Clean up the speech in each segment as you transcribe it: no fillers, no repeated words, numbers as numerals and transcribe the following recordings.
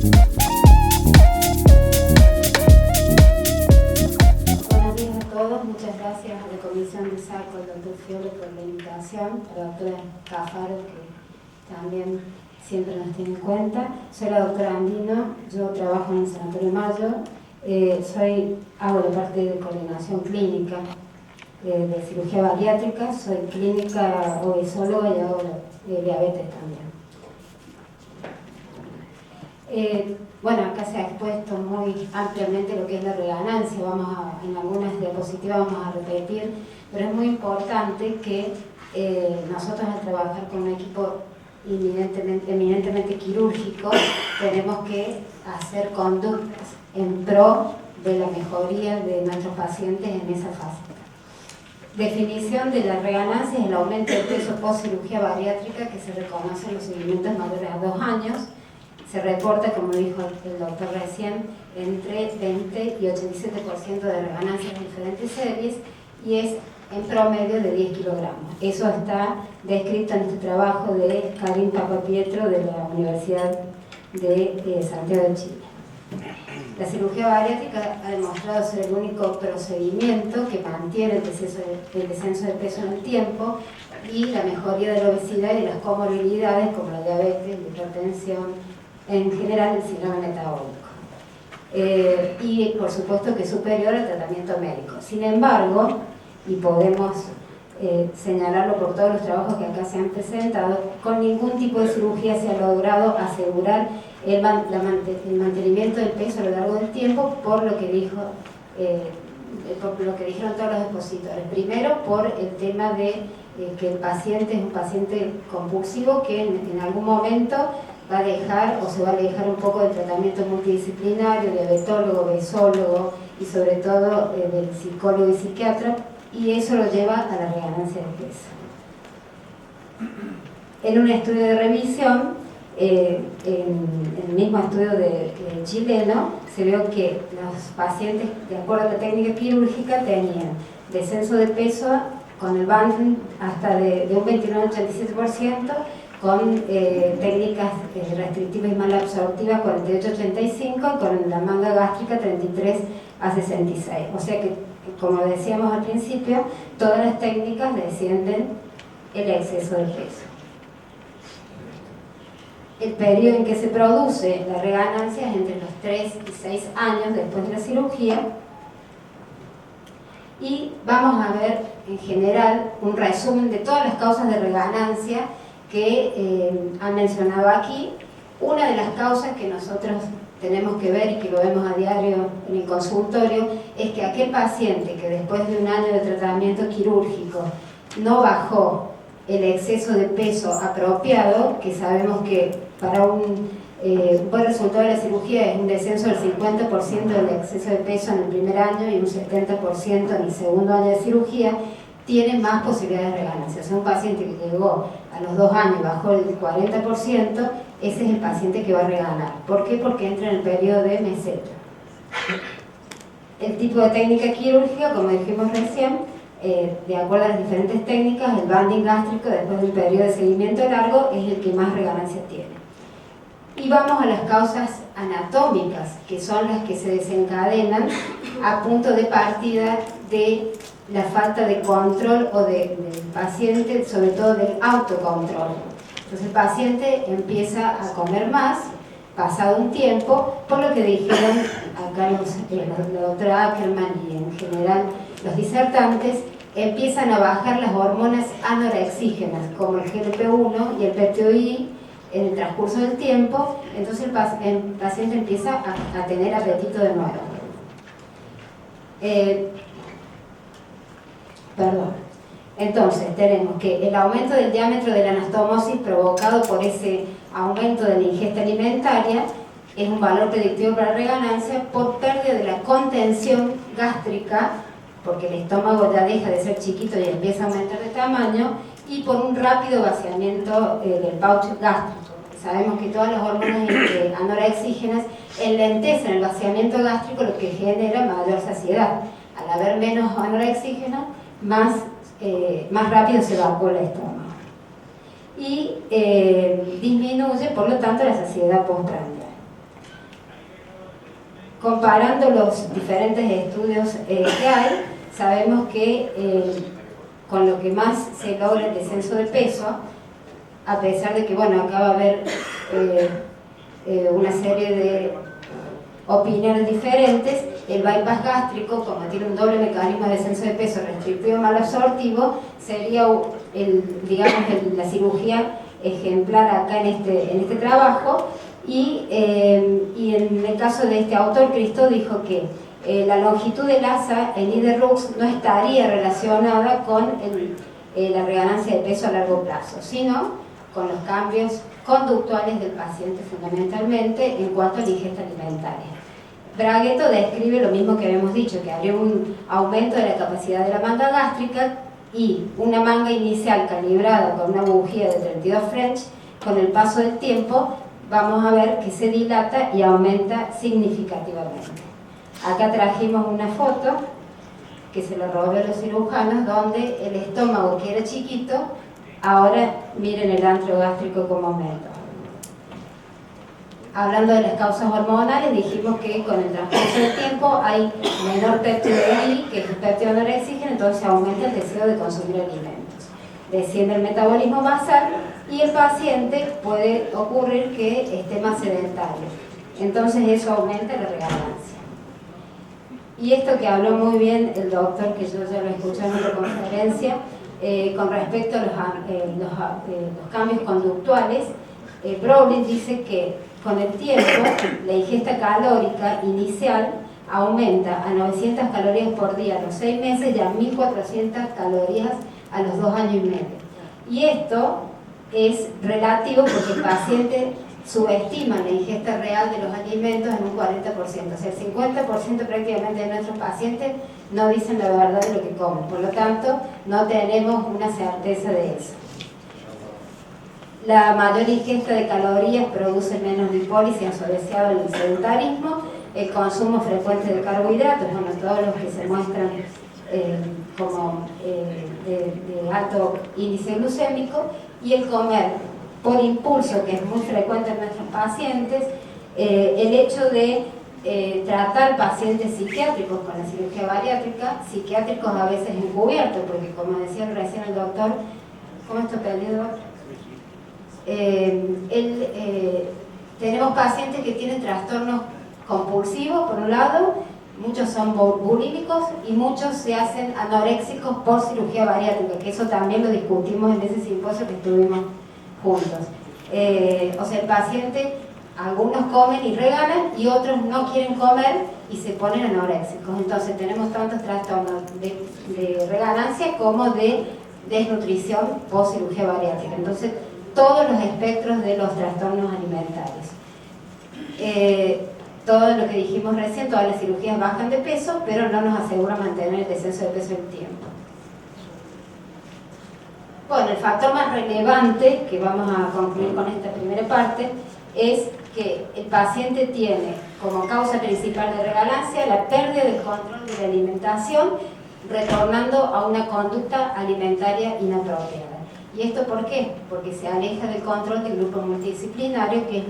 Buenos días a todos, muchas gracias a la Comisión de SACO, al doctor Fiore por la invitación, a la doctora Cafaro, que también siempre nos tiene en cuenta. Soy la doctora Andino, yo trabajo en el Sanatorio Mayo, hago la parte de coordinación clínica de cirugía bariátrica, soy clínica obesóloga y hago diabetes también. Bueno, acá se ha expuesto muy ampliamente lo que es la reganancia, en algunas diapositivas vamos a repetir, pero es muy importante que nosotros al trabajar con un equipo eminentemente quirúrgico tenemos que hacer conductas en pro de la mejoría de nuestros pacientes en esa fase. Definición de la reganancia es el aumento de peso post cirugía bariátrica que se reconoce en los seguimientos mayores a 2 años. Se reporta, como dijo el doctor recién, entre 20 y 87% de reganancia en diferentes series y es en promedio de 10 kilogramos. Eso está descrito en este trabajo de Karim Papapietro de la Universidad de Santiago de Chile. La cirugía bariátrica ha demostrado ser el único procedimiento que mantiene el descenso de peso en el tiempo y la mejoría de la obesidad y de las comorbilidades como la diabetes, la hipertensión, en general el síndrome metabólico. Y por supuesto que es superior al tratamiento médico. Sin embargo, y podemos señalarlo por todos los trabajos que acá se han presentado, con ningún tipo de cirugía se ha logrado asegurar el mantenimiento del peso a lo largo del tiempo, por lo que dijeron todos los expositores. Primero, por el tema de que el paciente es un paciente compulsivo que en algún momento va a dejar o se va a alejar un poco del tratamiento multidisciplinario, diabetólogo, obesólogo y sobre todo del psicólogo y psiquiatra, y eso lo lleva a la reganancia de peso. En un estudio de revisión, en el mismo estudio chileno, se vio que los pacientes, de acuerdo a la técnica quirúrgica, tenían descenso de peso con el band hasta de un 29 al 87%, con técnicas restrictivas y malabsortivas 48-85 y con la manga gástrica 33 a 66. O sea que, como decíamos al principio, todas las técnicas descienden el exceso de peso. El periodo en que se produce la reganancia es entre los 3 y 6 años después de la cirugía. Y vamos a ver en general un resumen de todas las causas de reganancia que han mencionado aquí. Una de las causas que nosotros tenemos que ver y que lo vemos a diario en el consultorio es que aquel paciente que después de un año de tratamiento quirúrgico no bajó el exceso de peso apropiado, que sabemos que para un buen resultado de la cirugía es un descenso del 50% del exceso de peso en el primer año y un 70% en el segundo año de cirugía, tiene más posibilidades de reganancia. O sea, un paciente que llegó a los 2 años y bajó el 40%, ese es el paciente que va a reganar. ¿Por qué? Porque entra en el periodo de meseta. El tipo de técnica quirúrgica, como dijimos recién, de acuerdo a las diferentes técnicas, el banding gástrico después del periodo de seguimiento largo es el que más reganancia tiene. Y vamos a las causas anatómicas, que son las que se desencadenan a punto de partida de la falta de control o del paciente, sobre todo del autocontrol. Entonces el paciente empieza a comer más, pasado un tiempo, por lo que dijeron acá la doctora Ackerman y en general los disertantes, empiezan a bajar las hormonas anorexígenas, como el GLP-1 y el PTOI, en el transcurso del tiempo. Entonces el paciente empieza a tener apetito de nuevo. Entonces tenemos que el aumento del diámetro de la anastomosis provocado por ese aumento de la ingesta alimentaria es un valor predictivo para reganancia por pérdida de la contención gástrica, porque el estómago ya deja de ser chiquito y empieza a aumentar de tamaño, y por un rápido vaciamiento del pouch gástrico. Sabemos que todas las hormonas anorexígenas enlentecen el vaciamiento gástrico, lo que genera mayor saciedad. Al haber menos anorexígeno, más rápido se evacúa el estómago. Y disminuye, por lo tanto, la saciedad postprandial. comparando los diferentes estudios que hay, sabemos que con lo que más se logra el descenso de peso, a pesar de que, bueno, acá va a haber una serie de opiniones diferentes, el bypass gástrico, como tiene un doble mecanismo de descenso de peso restrictivo y malabsortivo, sería la cirugía ejemplar acá en este trabajo. Y en el caso de este autor, Cristo dijo que la longitud del asa en IDE-RUX no estaría relacionada con la reganancia de peso a largo plazo, sino con los cambios conductuales del paciente fundamentalmente en cuanto a la ingesta alimentaria. Braguetto describe lo mismo que habíamos dicho, que habría un aumento de la capacidad de la manga gástrica y una manga inicial calibrada con una bujía de 32 French, con el paso del tiempo vamos a ver que se dilata y aumenta significativamente. Acá trajimos una foto que se lo robé a los cirujanos, donde el estómago, que era chiquito, ahora miren el antro gástrico como aumenta. Hablando de las causas hormonales, dijimos que con el transcurso del tiempo hay menor péptido de I, que es el péptido norexígeno, entonces aumenta el deseo de consumir alimentos. Desciende el metabolismo basal y el paciente puede ocurrir que esté más sedentario. Entonces eso aumenta la reganancia. Y esto que habló muy bien el doctor, que yo ya lo escuché en otra conferencia, con respecto a los cambios conductuales, Browning dice que con el tiempo la ingesta calórica inicial aumenta a 900 calorías por día a los 6 meses y a 1400 calorías a los 2 años y medio. Y esto es relativo porque el paciente subestima la ingesta real de los alimentos en un 40%. O sea, el 50% prácticamente de nuestros pacientes no dicen la verdad de lo que comen. Por lo tanto, no tenemos una certeza de eso. La mayor ingesta de calorías produce menos lipólisis asociado al sedentarismo, el consumo frecuente de carbohidratos, bueno, todos los que se muestran como de alto índice glucémico, y el comer por impulso, que es muy frecuente en nuestros pacientes, el hecho de tratar pacientes psiquiátricos con la cirugía bariátrica, psiquiátricos a veces encubiertos, porque como decía recién el doctor, ¿cómo está pedido? Tenemos pacientes que tienen trastornos compulsivos, por un lado, muchos son bulímicos y muchos se hacen anoréxicos por cirugía bariátrica, que eso también lo discutimos en ese simposio que estuvimos juntos. O sea, el paciente, algunos comen y regalan y otros no quieren comer y se ponen anoréxicos. Entonces tenemos tantos trastornos de reganancia como de desnutrición post cirugía bariátrica. Entonces, todos los espectros de los trastornos alimentarios. Todo lo que dijimos recién, todas las cirugías bajan de peso, pero no nos asegura mantener el descenso de peso en el tiempo. Bueno, el factor más relevante, que vamos a concluir con esta primera parte, es que el paciente tiene como causa principal de reganancia la pérdida del control de la alimentación, retornando a una conducta alimentaria inapropiada. ¿Y esto por qué? Porque se aleja del control del grupo multidisciplinario, que es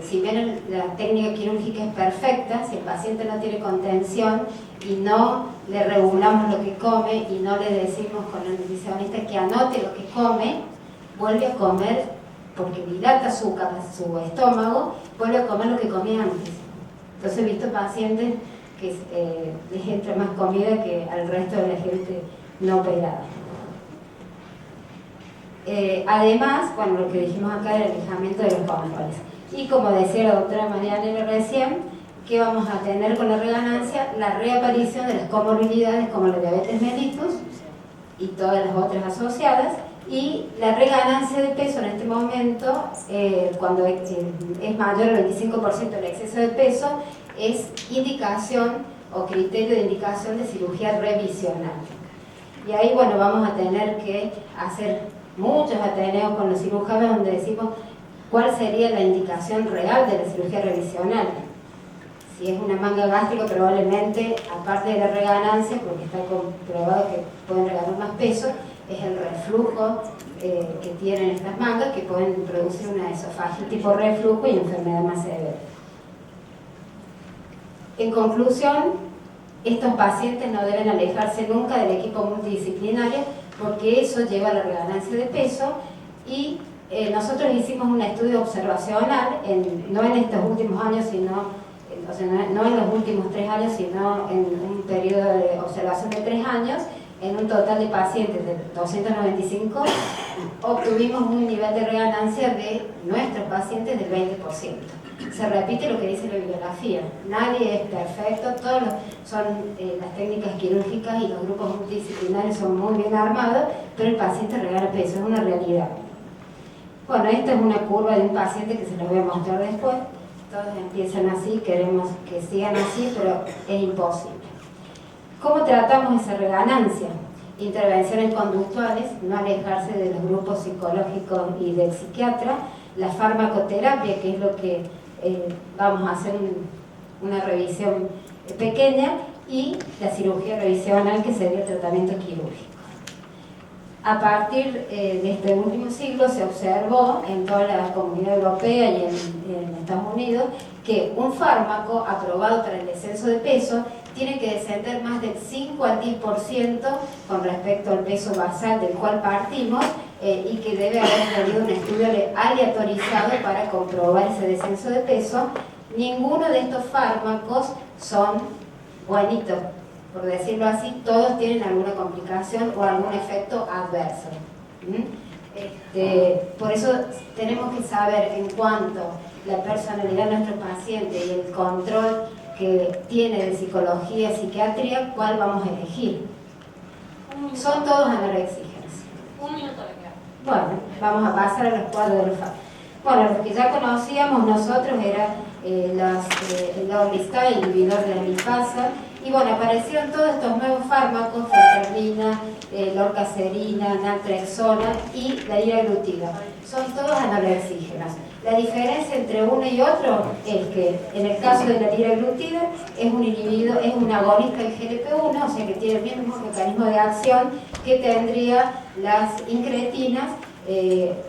si bien la técnica quirúrgica es perfecta, si el paciente no tiene contención y no le regulamos lo que come y no le decimos con el nutricionista que anote lo que come, vuelve a comer, porque dilata su estómago, vuelve a comer lo que comía antes. Entonces he visto pacientes que les entra más comida que al resto de la gente no operada. Además, bueno, lo que dijimos acá era el alejamiento de los controles. Y como decía la doctora Marianela recién, ¿qué vamos a tener con la reganancia? La reaparición de las comorbilidades como la diabetes mellitus y todas las otras asociadas, y la reganancia de peso en este momento, cuando es mayor al 25% del exceso de peso, es indicación o criterio de indicación de cirugía revisional. Y ahí, bueno, vamos a tener que hacer muchos ateneos con los cirujanos donde decimos cuál sería la indicación real de la cirugía revisional. Si es una manga gástrica, probablemente, aparte de la reganancia, porque está comprobado que pueden reganar más peso, es el reflujo que tienen estas mangas, que pueden producir una esofagitis por reflujo y enfermedad más severa. En conclusión, estos pacientes no deben alejarse nunca del equipo multidisciplinario porque eso lleva a la reganancia de peso y nosotros hicimos un estudio observacional, no en estos últimos años, o sea, no en los últimos 3 años, sino en un periodo de observación de 3 años, en un total de pacientes de 295, obtuvimos un nivel de reganancia de nuestros pacientes del 20%. Se repite lo que dice la bibliografía, nadie es perfecto, son las técnicas quirúrgicas y los grupos multidisciplinarios son muy bien armados, pero el paciente regana peso, es una realidad. Bueno, esta es una curva de un paciente que se los voy a mostrar después. Todos empiezan así, queremos que sigan así, pero es imposible. ¿Cómo tratamos esa reganancia? Intervenciones conductuales, no alejarse de los grupos psicológicos y del psiquiatra, la farmacoterapia, que es lo que vamos a hacer una revisión pequeña, y la cirugía revisional, que sería el tratamiento quirúrgico. A partir de este último siglo se observó en toda la Comunidad Europea y en Estados Unidos que un fármaco aprobado para el descenso de peso tiene que descender más del 5 al 10% con respecto al peso basal del cual partimos y que debe haber tenido un estudio aleatorizado para comprobar ese descenso de peso. Ninguno de estos fármacos son buenitos, por decirlo así, todos tienen alguna complicación o algún efecto adverso. Por eso tenemos que saber en cuanto a la personalidad de nuestro paciente y el control que tiene de psicología y psiquiatría, cuál vamos a elegir. Son todos anorexígenos. Un minuto le queda. Bueno, vamos a pasar a los cuadros de los fármacos. Bueno, los que ya conocíamos nosotros era el Orlistat, inhibidor de la lipasa, y bueno, aparecieron todos estos nuevos fármacos, fentermina, lorcacerina, naltrexona y la liraglutida. Son todos anorexígenos. La diferencia entre uno y otro es que en el caso de la liraglutida es un inhibidor, es un agonista del GLP-1, o sea que tiene el mismo mecanismo de acción que tendría las incretinas,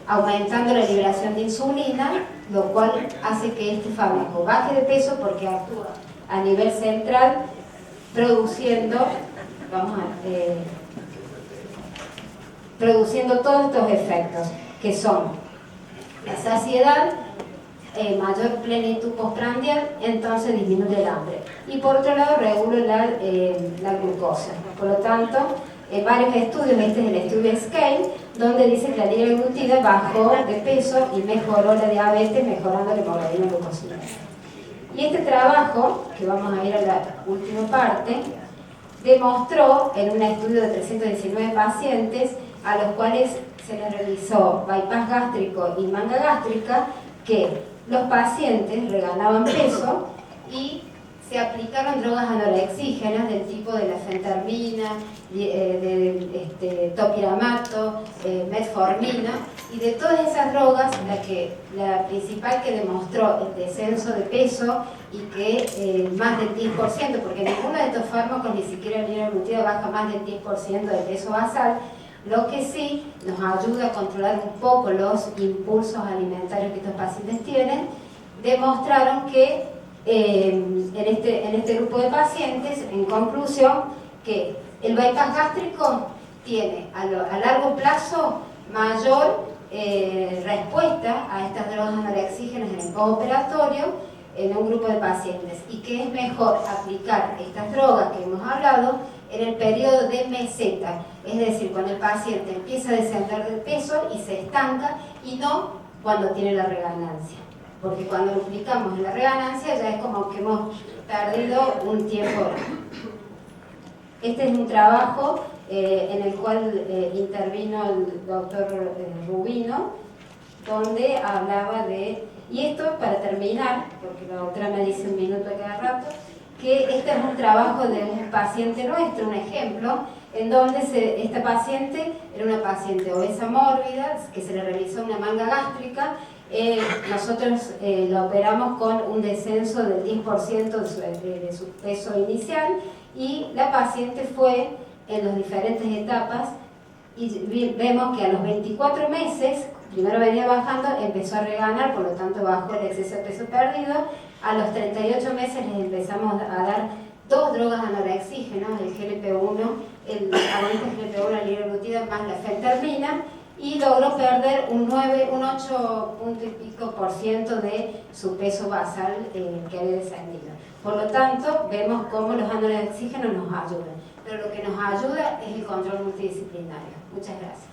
aumentando la liberación de insulina, lo cual hace que este fármaco baje de peso porque actúa a nivel central produciendo todos estos efectos que son la saciedad, mayor plenitud postprandial, entonces disminuye el hambre, y por otro lado regula la glucosa. Por lo tanto, varios estudios, este es el estudio SCALE, donde dice que la liraglutida bajó de peso y mejoró la diabetes, mejorando la hemoglobina glucosilada. Y este trabajo, que vamos a ir a la última parte, demostró en un estudio de 319 pacientes a los cuales se les realizó bypass gástrico y manga gástrica, que los pacientes reganaban peso y se aplicaron drogas anorexígenas del tipo de la fentermina, topiramato, metformina, y de todas esas drogas la principal que demostró el descenso de peso y que más del 10%, porque ninguno de estos fármacos, ni siquiera el liraglutida, baja más del 10% del peso basal, lo que sí nos ayuda a controlar un poco los impulsos alimentarios que estos pacientes tienen. Demostraron que en este grupo de pacientes, en conclusión, que el bypass gástrico tiene a largo plazo mayor respuesta a estas drogas anorexígenas en el postoperatorio en un grupo de pacientes, y que es mejor aplicar estas drogas que hemos hablado en el periodo de meseta, es decir, cuando el paciente empieza a descender de peso y se estanca, y no cuando tiene la reganancia, porque cuando lo aplicamos en la reganancia ya es como que hemos perdido un tiempo. Este es un trabajo en el cual intervino el doctor Rubino, donde hablaba de, y esto para terminar, porque la doctora me dice un minuto cada rato, que este es un trabajo de un paciente nuestro, un ejemplo, en donde esta paciente era una paciente obesa mórbida, que se le realizó una manga gástrica. Nosotros la operamos con un descenso del 10% de su peso inicial, y la paciente fue en las diferentes etapas, y vemos que a los 24 meses, primero venía bajando, empezó a reganar, por lo tanto bajó el exceso de peso perdido. A los 38 meses les empezamos a dar 2 drogas anorexígenas, el GLP-1, el agonista GLP-1, la liraglutida más la fentermina, y logró perder un 8 punto y pico % de su peso basal que había descendido. Por lo tanto, vemos cómo los anorexígenos nos ayudan, pero lo que nos ayuda es el control multidisciplinario. Muchas gracias.